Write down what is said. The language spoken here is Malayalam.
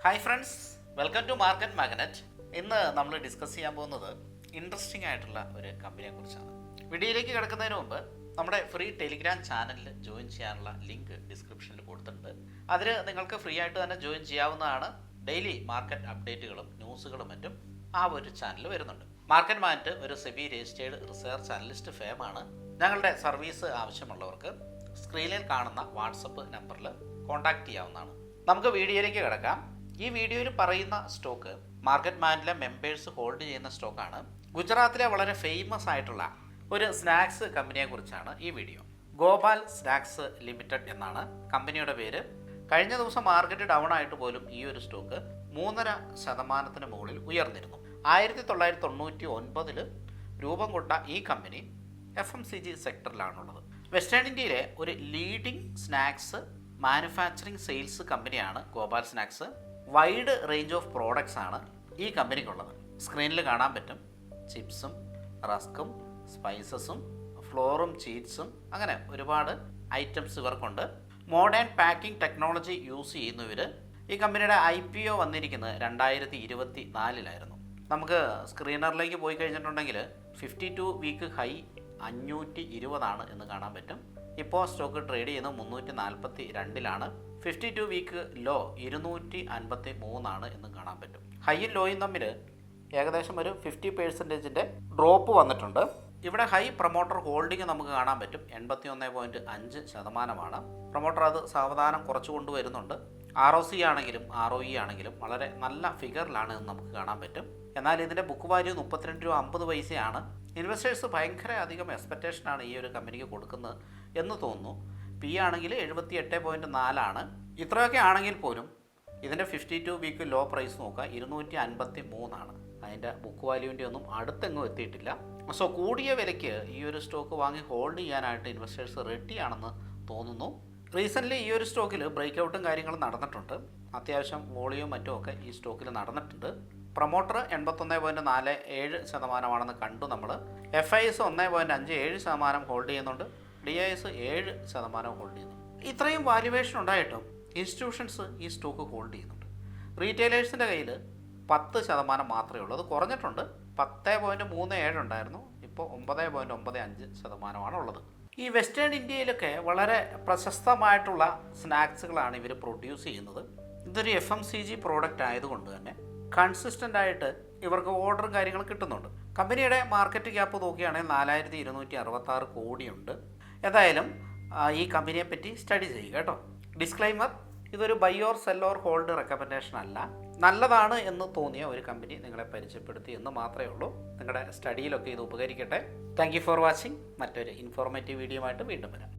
Hi friends, welcome to market magnet. ഇന്ന് നമ്മൾ ഡിസ്കസ് ചെയ്യാൻ പോകുന്നത് ഇൻട്രസ്റ്റിംഗ് ആയിട്ടുള്ള ഒരു കമ്പനിയെ കുറിച്ചാണ്. വീഡിയോയിലേക്ക് കിടക്കുന്നതിന് മുമ്പ് നമ്മുടെ ഫ്രീ ടെലിഗ്രാം ചാനലിൽ ജോയിൻ ചെയ്യാനുള്ള ലിങ്ക് ഡിസ്ക്രിപ്ഷനിൽ കൊടുത്തിട്ടുണ്ട്. അതിൽ നിങ്ങൾക്ക് ഫ്രീ ആയിട്ട് തന്നെ ജോയിൻ ചെയ്യാവുന്നതാണ്. ഡെയിലി മാർക്കറ്റ് അപ്ഡേറ്റുകളും ന്യൂസുകളും മറ്റും ആ ഒരു ചാനൽ വരുന്നുണ്ട്. മാർക്കറ്റ് മാഗ്നറ്റ് ഒരു സെബി രജിസ്റ്റേർഡ് റിസർച്ച് അനലിസ്റ്റ് ഫേമാണ്. ഞങ്ങളുടെ സർവീസ് ആവശ്യമുള്ളവർക്ക് സ്ക്രീനിൽ കാണുന്ന വാട്സപ്പ് നമ്പറിൽ കോൺടാക്റ്റ് ചെയ്യാവുന്നതാണ്. നമുക്ക് വീഡിയോയിലേക്ക് കിടക്കാം. ഈ വീഡിയോയിൽ പറയുന്ന സ്റ്റോക്ക് മാർക്കറ്റ് മാഗ്നറ്റിലെ മെമ്പേഴ്സ് ഹോൾഡ് ചെയ്യുന്ന സ്റ്റോക്കാണ്. ഗുജറാത്തിലെ വളരെ ഫേമസ് ആയിട്ടുള്ള ഒരു സ്നാക്സ് കമ്പനിയെ കുറിച്ചാണ് ഈ വീഡിയോ. ഗോപാൽ സ്നാക്സ് ലിമിറ്റഡ് എന്നാണ് കമ്പനിയുടെ പേര്. കഴിഞ്ഞ ദിവസം മാർക്കറ്റ് ഡൗൺ ആയിട്ട് പോലും ഈ ഒരു സ്റ്റോക്ക് 3.5% മുകളിൽ ഉയർന്നിരുന്നു. 1999 രൂപം കൊണ്ട ഈ കമ്പനി FMCG സെക്ടറിലാണുള്ളത്. വെസ്റ്റേൺ ഇന്ത്യയിലെ ഒരു ലീഡിംഗ് സ്നാക്സ് മാനുഫാക്ചറിങ് സെയിൽസ് കമ്പനിയാണ് Gopal snacks. Wide range of products ആണ് ഈ കമ്പനിക്കുള്ളത്. സ്ക്രീനിൽ കാണാൻ പറ്റും. ചിപ്സും റസ്കും സ്പൈസസും ഫ്ലോറും ചീറ്റ്സും അങ്ങനെ ഒരുപാട് ഐറ്റംസ് ഇവർക്കുണ്ട്. മോഡേൺ പാക്കിംഗ് ടെക്നോളജി യൂസ് ചെയ്യുന്നു ഇവർ. ഈ കമ്പനിയുടെ IPO വന്നിരിക്കുന്നത് 2024 നമുക്ക് സ്ക്രീനറിലേക്ക് പോയി കഴിഞ്ഞിട്ടുണ്ടെങ്കിൽ 52 വീക്ക് ഹൈ 520 എന്ന് കാണാൻ പറ്റും. ഇപ്പോൾ സ്റ്റോക്ക് ട്രേഡ് ചെയ്യുന്നത് 342 52 വീക്ക് ലോ 253 എന്ന് കാണാൻ പറ്റും. ഹൈയും ലോയും തമ്മിൽ ഏകദേശം ഒരു 50% ഡ്രോപ്പ് വന്നിട്ടുണ്ട്. ഇവിടെ ഹൈ പ്രൊമോട്ടർ ഹോൾഡിംഗ് നമുക്ക് കാണാൻ പറ്റും. 81.5%. പ്രൊമോട്ടർ അത് സാവധാനം കുറച്ചു കൊണ്ടുവരുന്നുണ്ട്. ROC ആണെങ്കിലും ROE ആണെങ്കിലും വളരെ നല്ല ഫിഗറിലാണ് എന്ന് നമുക്ക് കാണാൻ പറ്റും. എന്നാൽ ഇതിൻ്റെ ബുക്ക് വാല്യൂ 32.50 രൂപ. ഇൻവെസ്റ്റേഴ്സ് ഭയങ്കര അധികം എക്സ്പെക്റ്റേഷനാണ് ഈ ഒരു കമ്പനിക്ക് കൊടുക്കുന്നത് എന്ന് തോന്നുന്നു. P ആണെങ്കിൽ 78.4. ഇത്രയൊക്കെ ആണെങ്കിൽ പോലും ഇതിൻ്റെ 52 വീക്ക് ലോ പ്രൈസ് നോക്കുക 253. അതിൻ്റെ ബുക്ക് വാല്യൂവിൻ്റെ ഒന്നും അടുത്തെങ്ങും എത്തിയിട്ടില്ല. സോ കൂടിയ വിലയ്ക്ക് ഈ ഒരു സ്റ്റോക്ക് വാങ്ങി ഹോൾഡ് ചെയ്യാനായിട്ട് ഇൻവെസ്റ്റേഴ്സ് റെഡിയാണെന്ന് തോന്നുന്നു. റീസെൻ്റ്ലി ഈ ഒരു സ്റ്റോക്കിൽ ബ്രേക്ക് ഔട്ടും കാര്യങ്ങളും നടന്നിട്ടുണ്ട്. അത്യാവശ്യം വോളിയും മറ്റുമൊക്കെ ഈ സ്റ്റോക്കിൽ നടന്നിട്ടുണ്ട്. പ്രൊമോട്ടർ 81.47% കണ്ടു നമ്മൾ. FIS 1.57% ഹോൾഡ് ചെയ്യുന്നുണ്ട്. DIS 7% ഹോൾഡ് ചെയ്യുന്നു. ഇത്രയും വാല്യുവേഷൻ ഉണ്ടായിട്ടും ഇൻസ്റ്റിറ്റ്യൂഷൻസ് ഈ സ്റ്റോക്ക് ഹോൾഡ് ചെയ്യുന്നുണ്ട്. റീറ്റെയിലേഴ്സിൻ്റെ കയ്യിൽ 10% മാത്രമേ ഉള്ളൂ. അത് കുറഞ്ഞിട്ടുണ്ട്. 10.37 ഉണ്ടായിരുന്നു, ഇപ്പോൾ 9.95% ഉള്ളത്. ഈ വെസ്റ്റേൺ ഇന്ത്യയിലൊക്കെ വളരെ പ്രശസ്തമായിട്ടുള്ള സ്നാക്സുകളാണ് ഇവർ പ്രൊഡ്യൂസ് ചെയ്യുന്നത്. ഇതൊരു FMCG പ്രോഡക്റ്റ് ആയതുകൊണ്ട് തന്നെ കൺസിസ്റ്റൻ്റ് ആയിട്ട് ഇവർക്ക് ഓർഡറും കാര്യങ്ങളും കിട്ടുന്നുണ്ട്. കമ്പനിയുടെ മാർക്കറ്റ് ക്യാപ്പ് നോക്കുകയാണെങ്കിൽ 4266 കോടിയുണ്ട്. ഏതായാലും ഈ കമ്പനിയെ പറ്റി സ്റ്റഡി ചെയ്യുക കേട്ടോ. ഡിസ്ക്ലൈമർ: ഇതൊരു buy or sell or hold recommendation അല്ല. നല്ലതാണ് എന്ന് തോന്നിയ ഒരു കമ്പനി നിങ്ങളെ പരിചയപ്പെടുത്തി എന്ന് മാത്രമേ ഉള്ളൂ. നിങ്ങളുടെ സ്റ്റഡിയിലൊക്കെ ഇത് ഉപകരിക്കട്ടെ. Thank you for watching. മറ്റൊരു ഇൻഫോർമേറ്റീവ് വീഡിയോ ആയിട്ട് വീണ്ടും വരാം.